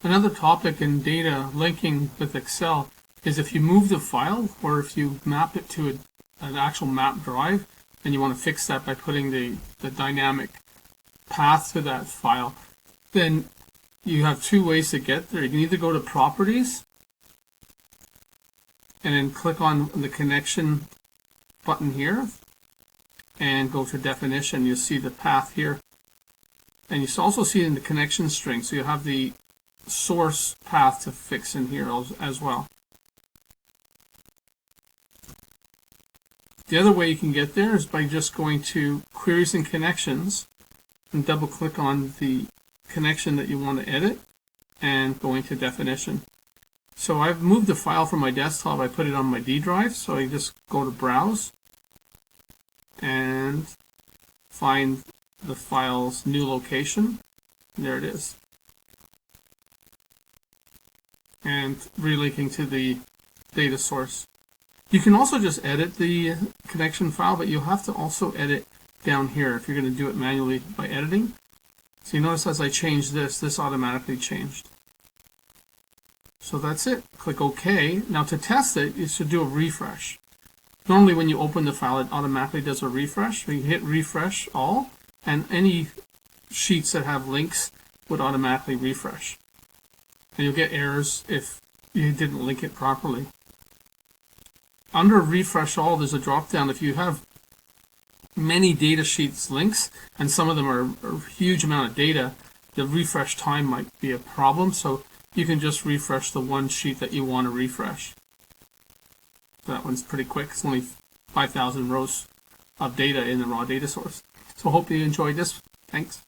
Another topic in data linking with Excel is if you move the file or if you map it to an actual map drive and you want to fix that by putting the dynamic path to that file, then you have two ways to get there. You can either go to Properties and then click on the connection button here and go to Definition. You'll see the path here. And you also see it in the connection string, so you have the source path to fix in here as well. The other way you can get there is by just going to Queries and Connections and double click on the connection that you want to edit and going to Definition. So I've moved the file from my desktop. I put it on my D drive, so I just go to Browse and find the file's new location. There it is. And relinking to the data source. You can also just edit the connection file, but you'll have to also edit down here if you're going to do it manually by editing. So you notice as I change this automatically changed. So that's it. Click OK. Now to test it, you should do a refresh. Normally when you open the file, it automatically does a refresh. You hit refresh all, and any sheets that have links would automatically refresh. And you'll get errors if you didn't link it properly. Under refresh all, there's a drop down. If you have many data sheets links, and some of them are a huge amount of data, the refresh time might be a problem. So you can just refresh the one sheet that you want to refresh. That one's pretty quick. It's only 5,000 rows of data in the raw data source. So I hope you enjoyed this. Thanks.